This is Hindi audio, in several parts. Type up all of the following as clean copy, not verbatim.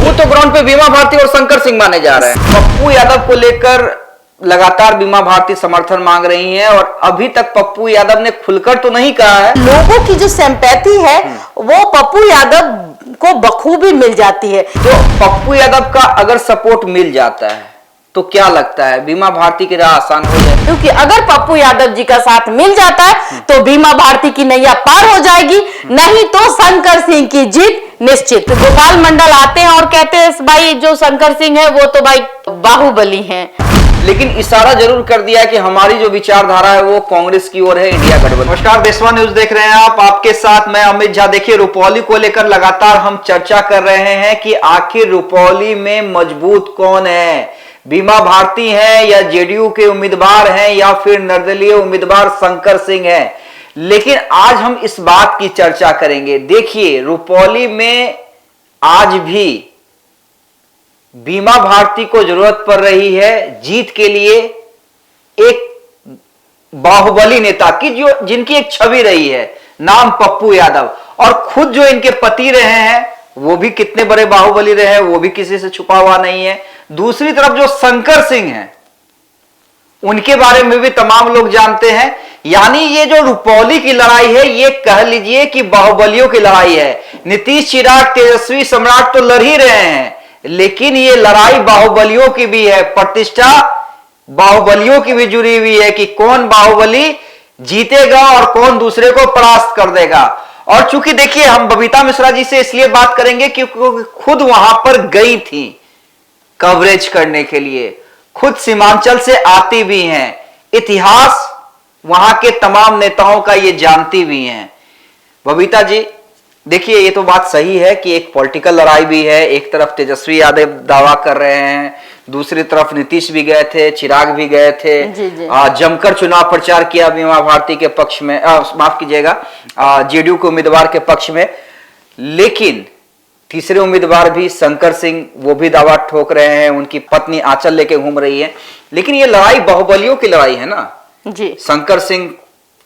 वो तो ग्राउंड पे बीमा भारती और शंकर सिंह माने जा रहे हैं। पप्पू यादव को लेकर लगातार बीमा भारती समर्थन मांग रही है और अभी तक पप्पू यादव ने खुलकर तो नहीं कहा है। लोगों की जो सिंपैथी है वो पप्पू यादव को बखूबी मिल जाती है। तो पप्पू यादव का अगर सपोर्ट मिल जाता है तो क्या लगता है बीमा भारती की राह आसान हो जाए? क्योंकि अगर पप्पू यादव जी का साथ मिल जाता है तो बीमा भारती की नैया पार हो जाएगी, नहीं तो शंकर सिंह की जीत निश्चित। गोपाल मंडल आते हैं और कहते हैं भाई जो शंकर सिंह है वो तो भाई बाहुबली हैं, लेकिन इशारा जरूर कर दिया कि हमारी जो विचारधारा है वो कांग्रेस की ओर है, इंडिया गठबंधन। नमस्कार, देशवा न्यूज देख रहे हैं आप, आपके साथ मैं अमित झा। देखिए, रुपौली को लेकर लगातार हम चर्चा कर रहे हैं कि आखिर रुपौली में मजबूत कौन है, बीमा भारती है या जेडीयू के उम्मीदवार हैं या फिर निर्दलीय उम्मीदवार शंकर सिंह है। लेकिन आज हम इस बात की चर्चा करेंगे। देखिए, रुपौली में आज भी बीमा भारती को जरूरत पड़ रही है जीत के लिए एक बाहुबली नेता की, जो जिनकी एक छवि रही है, नाम पप्पू यादव, और खुद जो इनके पति रहे हैं वो भी कितने बड़े बाहुबली रहे हैं, वो भी किसी से छुपा हुआ नहीं है। दूसरी तरफ जो शंकर सिंह हैं उनके बारे में भी तमाम लोग जानते हैं। यानी ये जो रुपौली की लड़ाई है ये कह लीजिए कि बाहुबलियों की लड़ाई है। नीतीश, चिराग, तेजस्वी, सम्राट तो लड़ ही रहे हैं, लेकिन ये लड़ाई बाहुबलियों की भी है। प्रतिष्ठा बाहुबलियों की भी जुड़ी हुई है कि कौन बाहुबली जीतेगा और कौन दूसरे को परास्त कर देगा। और चूंकि देखिए, हम बबीता मिश्रा जी से इसलिए बात करेंगे क्योंकि खुद वहां पर गई थी कवरेज करने के लिए, खुद सीमांचल से आती भी हैं, इतिहास वहां के तमाम नेताओं का ये जानती भी हैं। बबीता जी, देखिए, ये तो बात सही है कि एक पॉलिटिकल लड़ाई भी है। एक तरफ तेजस्वी यादव दावा कर रहे हैं, दूसरी तरफ नीतीश भी गए थे, चिराग भी गए थे, जमकर चुनाव प्रचार किया बीमा भारती के पक्ष में, माफ कीजिएगा, जेडीयू के उम्मीदवार के पक्ष में। लेकिन तीसरे उम्मीदवार भी शंकर सिंह, वो भी दावा ठोक रहे हैं, उनकी पत्नी आंचल लेके घूम रही है। लेकिन ये लड़ाई बाहुबलियों की लड़ाई है ना जी। शंकर सिंह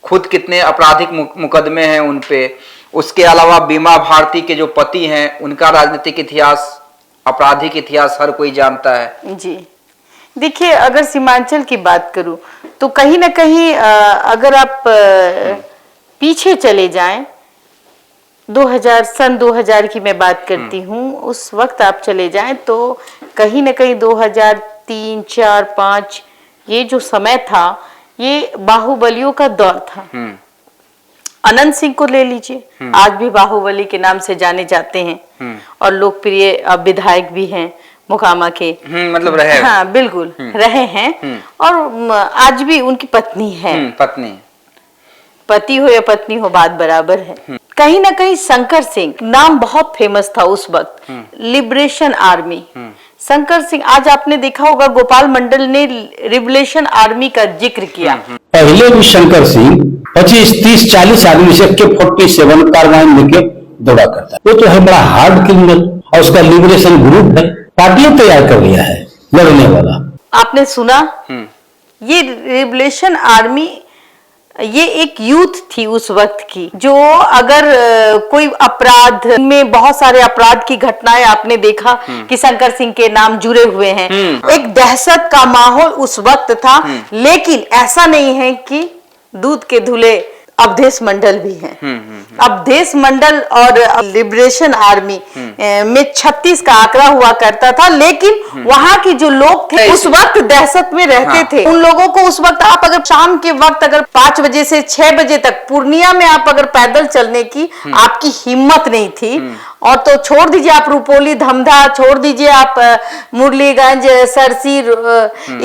खुद कितने आपराधिक मुकदमे हैं उन पे, उसके अलावा बीमा भारती के जो पति हैं उनका राजनीतिक इतिहास, आपराधिक इतिहास हर कोई जानता है जी। देखिए, अगर सीमांचल की बात करूं तो कहीं ना कहीं अगर आप पीछे चले जाएं, सन 2000 की मैं बात करती हूं, उस वक्त आप चले जाएं तो कहीं ना कहीं 2003, 4, 5 ये जो समय था ये बाहुबलियों का दौर था। अनंत सिंह को ले लीजिए, आज भी बाहुबली के नाम से जाने जाते हैं और लोकप्रिय विधायक भी हैं मोकामा के, मतलब रहे, हाँ बिल्कुल रहे हैं। और आज भी उनकी पत्नी है, पति हो या पत्नी हो बात बराबर है। कहीं ना कहीं शंकर सिंह नाम बहुत फेमस था उस वक्त, लिबरेशन आर्मी शंकर सिंह। आज आपने देखा होगा गोपाल मंडल ने लिबरेशन आर्मी का जिक्र किया। पहले भी शंकर सिंह 25, 30, 40 आदमी से AK-47 कार्बाइन लेके दौड़ा करता है। वो तो है बड़ा हार्ड क्रिमिनल और उसका लिबरेशन ग्रुप है, पार्टियां तैयार कर लिया है लड़ने वाला। आपने सुना, ये लिबरेशन आर्मी ये एक यूथ थी उस वक्त की, जो अगर कोई अपराध में बहुत सारे अपराध की घटनाएं आपने देखा कि शंकर सिंह के नाम जुड़े हुए हैं। एक दहशत का माहौल उस वक्त था। लेकिन ऐसा नहीं है कि दूध के धुले अवधेश मंडल भी हैं। अवधेश मंडल और लिबरेशन आर्मी में 36 का आंकड़ा हुआ करता था, लेकिन वहां के जो लोग थे उस वक्त दहशत में रहते थे। उन लोगों को उस वक्त, आप अगर शाम के वक्त अगर 5 बजे से 6 बजे तक पूर्णिया में आप अगर पैदल चलने की आपकी हिम्मत नहीं थी, और तो छोड़ दीजिए आप रुपौली, धमधा, छोड़ दीजिए आप मुरलीगंज, सरसी,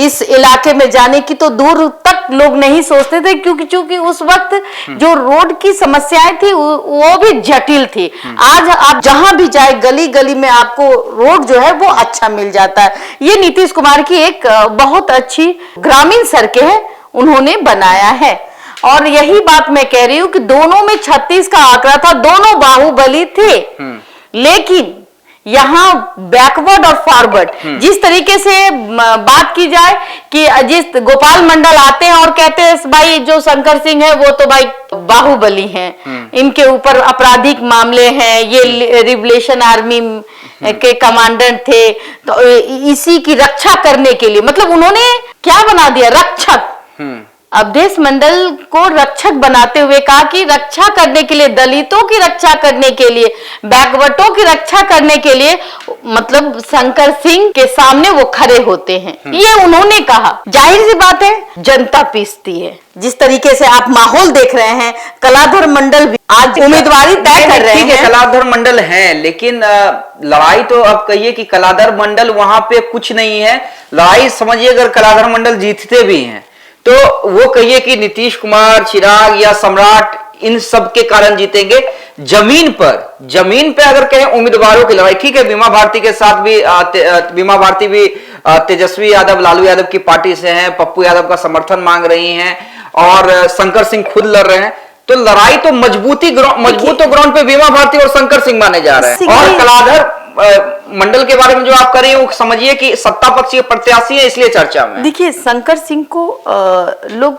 इस इलाके में जाने की तो दूर तक लोग नहीं सोचते थे, क्योंकि उस वक्त जो रोड की समस्याएं थी वो भी जटिल थी। आज आप जहां भी जाए गली गली में आपको रोड जो है वो अच्छा मिल जाता है। ये नीतीश कुमार की एक बहुत अच्छी ग्रामीण सड़कें है उन्होंने बनाया है। और यही बात मैं कह रही हूँ कि दोनों में 36 का आंकड़ा था, दोनों बाहुबली थे। लेकिन यहाँ बैकवर्ड और फॉरवर्ड, जिस तरीके से बात की जाए कि जिस गोपाल मंडल आते हैं और कहते हैं भाई जो शंकर सिंह है वो तो भाई बाहुबली हैं, इनके ऊपर आपराधिक मामले हैं, ये लिबरेशन आर्मी के कमांडेंट थे, तो इसी की रक्षा करने के लिए, मतलब उन्होंने क्या बना दिया, रक्षक। अवधेश मंडल को रक्षक बनाते हुए कहा कि रक्षा करने के लिए, दलितों की रक्षा करने के लिए, बैकवर्डों की रक्षा करने के लिए, मतलब शंकर सिंह के सामने वो खड़े होते हैं, ये उन्होंने कहा। जाहिर सी बात है जनता पीसती है। जिस तरीके से आप माहौल देख रहे हैं, कलाधर मंडल भी आज उम्मीदवारी तय कर रहे हैं। कलाधर मंडल है, लेकिन लड़ाई तो अब कहिए कि कलाधर मंडल वहां पे कुछ नहीं है। लड़ाई समझिए अगर कलाधर मंडल जीतते भी हैं तो वो कहिए कि नीतीश कुमार, चिराग या सम्राट, इन सब के कारण जीतेंगे। जमीन पे अगर कहें उम्मीदवारों की लड़ाई, ठीक है, बीमा भारती के साथ भी बीमा भारती भी तेजस्वी यादव, लालू यादव की पार्टी से हैं, पप्पू यादव का समर्थन मांग रही हैं और शंकर सिंह खुद लड़ रहे हैं, तो लड़ाई तो मजबूत ग्राउंड पे बीमा भारती और शंकर सिंह माने जा रहे हैं। और कलाधर मंडल के बारे में जो आप कर रही हैं वो समझिए कि सत्ता पक्ष के प्रत्याशी है, इसलिए चर्चा में। देखिए शंकर सिंह को लोग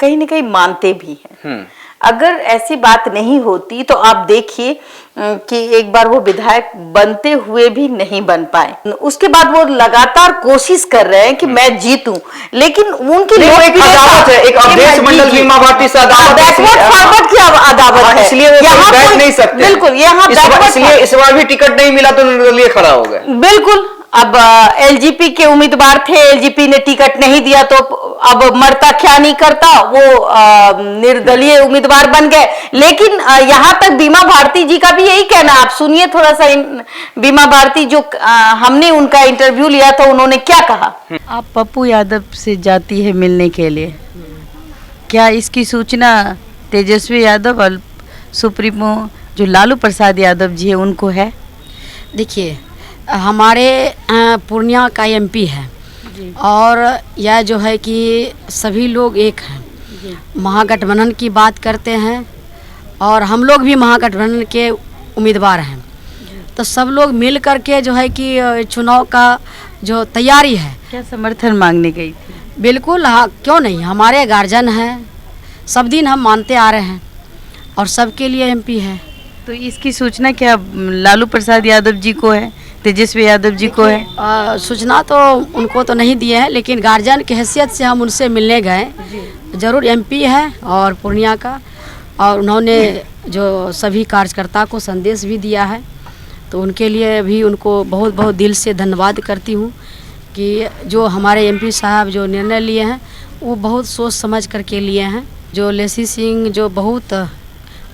कहीं ना कहीं मानते भी हैं। अगर ऐसी बात नहीं होती तो आप देखिए कि एक बार वो विधायक बनते हुए भी नहीं बन पाए, उसके बाद वो लगातार कोशिश कर रहे हैं कि मैं जीतूं, लेकिन उनकी अदावत है, एक अवधेश मंडल बीमा भारती से बैकवर्ड की अदावत है, इसलिए वो बैठ नहीं सकते। बिल्कुल, यहाँ इसलिए इस बार भी टिकट नहीं मिला तो निर्दलीय खड़ा हो गए। बिल्कुल। अब एलजीपी के उम्मीदवार थे, एलजीपी ने टिकट नहीं दिया तो अब मरता क्या नहीं करता, वो निर्दलीय उम्मीदवार बन गए। लेकिन यहाँ तक बीमा भारती जी का भी यही कहना, आप सुनिए थोड़ा सा बीमा भारती जो हमने उनका इंटरव्यू लिया था, उन्होंने क्या कहा। आप पप्पू यादव से जाती है मिलने के लिए, क्या इसकी सूचना तेजस्वी यादव और सुप्रीमो जो लालू प्रसाद यादव जी है उनको है? देखिए हमारे पूर्णिया का एमपी है और यह जो है कि सभी लोग एक हैं, महागठबंधन की बात करते हैं और हम लोग भी महागठबंधन के उम्मीदवार हैं, तो सब लोग मिल कर के जो है कि चुनाव का जो तैयारी है। क्या समर्थन मांगने गई थी? बिल्कुल, हाँ, क्यों नहीं, हमारे गार्जियन हैं, सब दिन हम मानते आ रहे हैं और सबके लिए एमपी है। तो इसकी सूचना क्या लालू प्रसाद यादव जी को है, तेजस्वी यादव जी को है? सूचना तो उनको तो नहीं दिए हैं, लेकिन गार्जियन की हैसियत से हम उनसे मिलने गए। जरूर एमपी है और पूर्णिया का, और उन्होंने जो सभी कार्यकर्ता को संदेश भी दिया है, तो उनके लिए भी उनको बहुत बहुत दिल से धन्यवाद करती हूँ कि जो हमारे एमपी साहब जो निर्णय लिए हैं वो बहुत सोच समझ करके लिए हैं। जो लेसी सिंह जो बहुत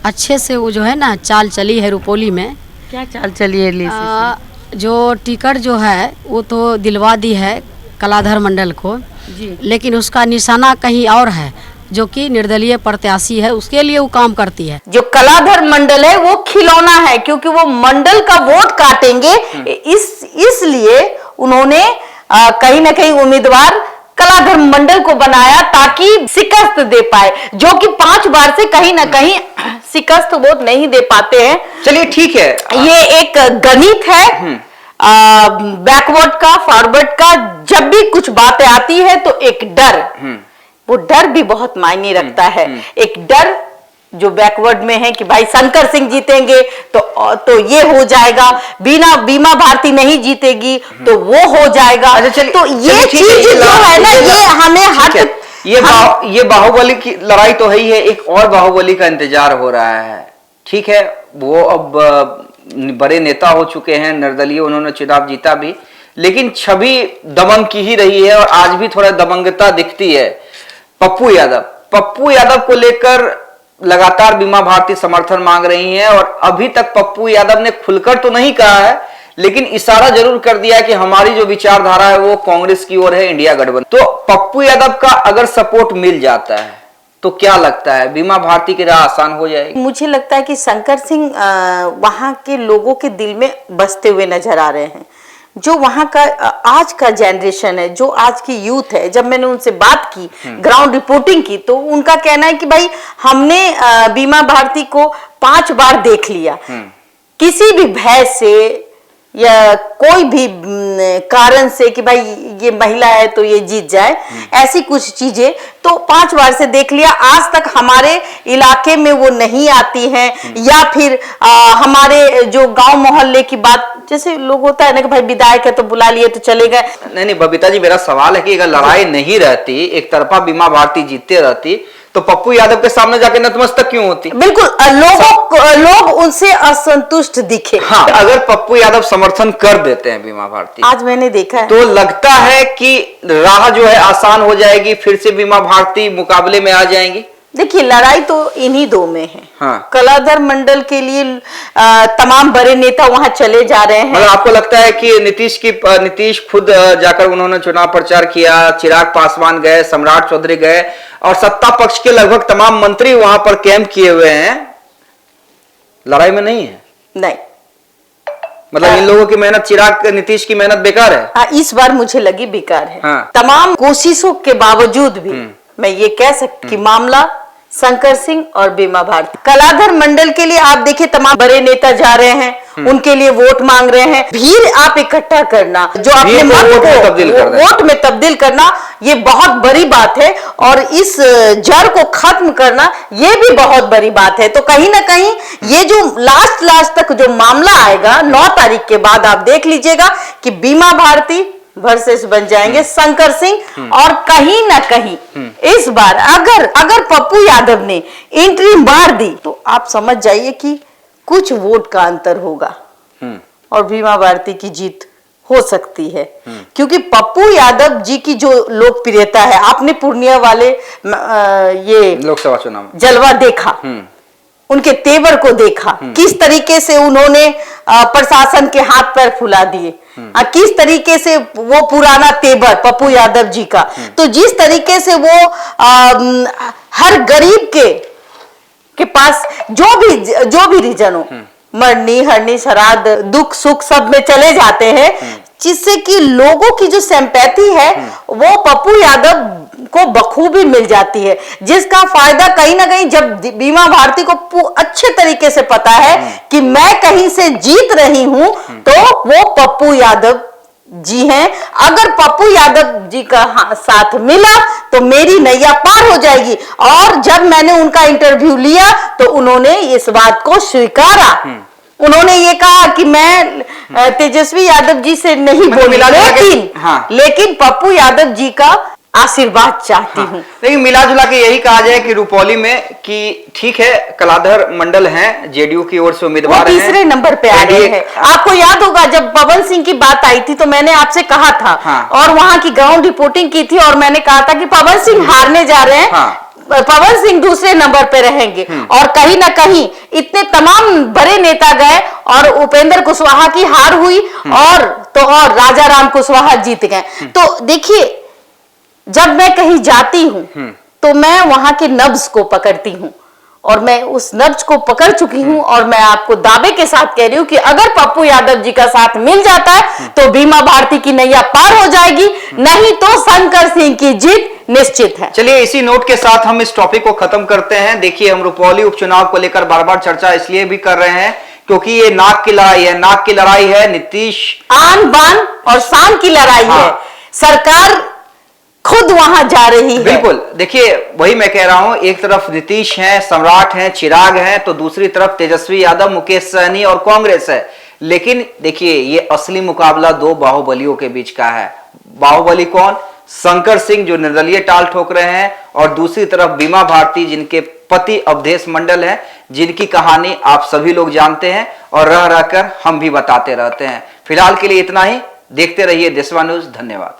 अच्छे से वो जो है ना चाल चली है रुपौली में। क्या चाल चली है लेसी सिंह? जो टिकट जो है वो तो दिलवा दी है कलाधर मंडल को जी, लेकिन उसका निशाना कहीं और है जो कि निर्दलीय प्रत्याशी है, उसके लिए वो काम करती है। जो कलाधर मंडल है वो खिलौना है, क्योंकि वो मंडल का वोट काटेंगे, इसलिए उन्होंने कहीं ना कहीं उम्मीदवार कलाधर मंडल को बनाया ताकि शिकस्त दे पाए, जो कि 5 बार से कहीं ना कहीं शिकस्त वोट नहीं दे पाते हैं। चलिए ठीक है, ये एक गणित है बैकवर्ड का, फॉरवर्ड का। जब भी कुछ बातें आती है तो एक डर, वो डर भी बहुत मायने रखता है। एक डर जो बैकवर्ड में है कि भाई शंकर सिंह जीतेंगे तो ये हो जाएगा, बीमा भारती नहीं जीतेगी तो वो हो जाएगा। तो ये चीज जो है ना, ये हमें ये बाहुबली की लड़ाई तो है ही है, एक और बाहुबली का इंतजार हो रहा है। ठीक है, वो अब बड़े नेता हो चुके हैं, निर्दलीय, उन्होंने चुनाव जीता भी, लेकिन छवि दबंग की ही रही है और आज भी थोड़ा दबंगता दिखती है। पप्पू यादव को लेकर लगातार बीमा भारती समर्थन मांग रही हैं और अभी तक पप्पू यादव ने खुलकर तो नहीं कहा है, लेकिन इशारा जरूर कर दिया कि हमारी जो विचारधारा है वो कांग्रेस की ओर है, इंडिया गठबंधन। तो पप्पू यादव का अगर सपोर्ट मिल जाता है तो क्या लगता है बीमा भारती की राह आसान हो जाएगी? मुझे लगता है कि शंकर सिंह वहां के लोगों के दिल में बसते हुए नजर आ रहे हैं। जो वहां का आज का जनरेशन है, जो आज की यूथ है, जब मैंने उनसे बात की, ग्राउंड रिपोर्टिंग की, तो उनका कहना है कि भाई हमने बीमा भारती को 5 बार देख लिया, किसी भी भय से या कोई भी कारण से कि भाई ये महिला है तो ये जीत जाए, ऐसी कुछ चीजें तो 5 बार से देख लिया, आज तक हमारे इलाके में वो नहीं आती हैं। या फिर हमारे जो गांव मोहल्ले की बात, जैसे लोग होता है ना कि भाई विधायक है तो बुला लिए तो चले गए। नहीं बबीता जी, मेरा सवाल है कि अगर लड़ाई नहीं रहती, एक तरफा बीमा भारती जीतते रहती, तो पप्पू यादव के सामने जाके नतमस्तक क्यों होती? बिल्कुल, लोग उनसे असंतुष्ट दिखे। हाँ, अगर पप्पू यादव समर्थन कर देते हैं बीमा भारती, आज मैंने देखा है, तो लगता है कि राह जो है आसान हो जाएगी, फिर से बीमा भारती मुकाबले में आ जाएंगी। देखिए लड़ाई तो इन्हीं दो में है। हाँ। कलाधर मंडल के लिए तमाम बड़े नेता वहां चले जा रहे हैं। मतलब आपको लगता है कि नीतीश खुद जाकर उन्होंने चुनाव प्रचार किया, चिराग पासवान गए, सम्राट चौधरी गए और सत्ता पक्ष के लगभग तमाम मंत्री वहां पर कैंप किए हुए हैं, लड़ाई में नहीं है? नहीं, मतलब इन लोगों की मेहनत, चिराग नीतीश की मेहनत बेकार है? इस बार मुझे लगी बेकार है। हाँ। तमाम कोशिशों के बावजूद भी मैं ये कह सकती कि मामला शंकर सिंह और बीमा भारती। कलाधर मंडल के लिए आप देखिए तमाम बड़े नेता जा रहे हैं, उनके लिए वोट मांग रहे हैं। भीड़ आप इकट्ठा करना, जो अपने मत को वोट में तब्दील करना, ये बहुत बड़ी बात है। और इस जड़ को खत्म करना, ये भी बहुत बड़ी बात है। तो कहीं ना कहीं ये जो लास्ट तक जो मामला आएगा 9 तारीख के बाद, आप देख लीजिएगा कि बीमा भारती वर्सेस बन जाएंगे शंकर सिंह। और कहीं ना कहीं इस बार अगर पप्पू यादव ने एंट्री मार दी तो आप समझ जाइए कि कुछ वोट का अंतर होगा और बीमा भारती की जीत हो सकती है। क्योंकि पप्पू यादव जी की जो लोकप्रियता है, आपने पूर्णिया वाले ये लोकसभा चुनाव जलवा देखा, उनके तेवर को देखा, किस तरीके से उन्होंने प्रशासन के हाथ पैर फुला दिए, किस तरीके से वो पुराना तेवर पप्पू यादव जी का, तो जिस तरीके से वो हर गरीब के पास जो भी रीजन हो, मरनी हरनी श्राद्ध दुख सुख सब में चले जाते हैं, जिससे कि लोगों की जो सिंपैथी है वो पप्पू यादव को बखूबी मिल जाती है, जिसका फायदा कहीं ना कहीं जब बीमा भारती को अच्छे तरीके से पता है कि मैं कहीं से जीत रही हूं, तो वो पप्पू यादव जी हैं। अगर पप्पू यादव जी का साथ मिला तो मेरी नैया पार हो जाएगी। और जब मैंने उनका इंटरव्यू लिया तो उन्होंने इस बात को स्वीकारा। उन्होंने ये कहा कि मैं तेजस्वी यादव जी से नहीं बोली, लेकिन पप्पू यादव जी का आशीर्वाद चाहती हूँ। लेकिन मिला जुला के यही कहा जाए कि रुपौली में कि ठीक है, कलाधर मंडल हैं, जेडीयू की ओर से उम्मीदवार हैं, तीसरे नंबर पे आ रहे हैं। आपको याद होगा जब पवन सिंह की बात आई थी तो मैंने आपसे कहा था, और वहां की ग्राउंड रिपोर्टिंग की थी, और मैंने कहा था कि पवन सिंह हारने जा रहे हैं, पवन सिंह दूसरे नंबर पे रहेंगे। और कहीं ना कहीं इतने तमाम बड़े नेता गए और उपेंद्र कुशवाहा की हार हुई, और राजा राम कुशवाहा जीत गए। तो देखिए, जब मैं कहीं जाती हूं तो मैं वहां के नब्ज को पकड़ती हूं, और मैं उस नब्ज को पकड़ चुकी हूं। और मैं आपको दावे के साथ कह रही हूं कि अगर पप्पू यादव जी का साथ मिल जाता है तो बीमा भारती की नैया पार हो जाएगी, नहीं तो शंकर सिंह की जीत निश्चित है। चलिए, इसी नोट के साथ हम इस टॉपिक को खत्म करते हैं। देखिए, हम रुपौली उपचुनाव को लेकर बार बार चर्चा इसलिए भी कर रहे हैं क्योंकि ये नाक की लड़ाई है, नाक की लड़ाई है। नीतीश आन बान और शान की लड़ाई है। सरकार खुद वहां जा रही है। बिल्कुल, देखिए वही मैं कह रहा हूं, एक तरफ नीतीश हैं, सम्राट हैं, चिराग हैं, तो दूसरी तरफ तेजस्वी यादव, मुकेश सहनी और कांग्रेस है। लेकिन देखिए, ये असली मुकाबला 2 बाहुबलियों के बीच का है। बाहुबली कौन? शंकर सिंह, जो निर्दलीय टाल ठोक रहे हैं, और दूसरी तरफ बीमा भारती, जिनके पति अवधेश मंडल हैं, जिनकी कहानी आप सभी लोग जानते हैं और रह रहकर हम भी बताते रहते हैं। फिलहाल के लिए इतना ही। देखते रहिए देशवा न्यूज। धन्यवाद।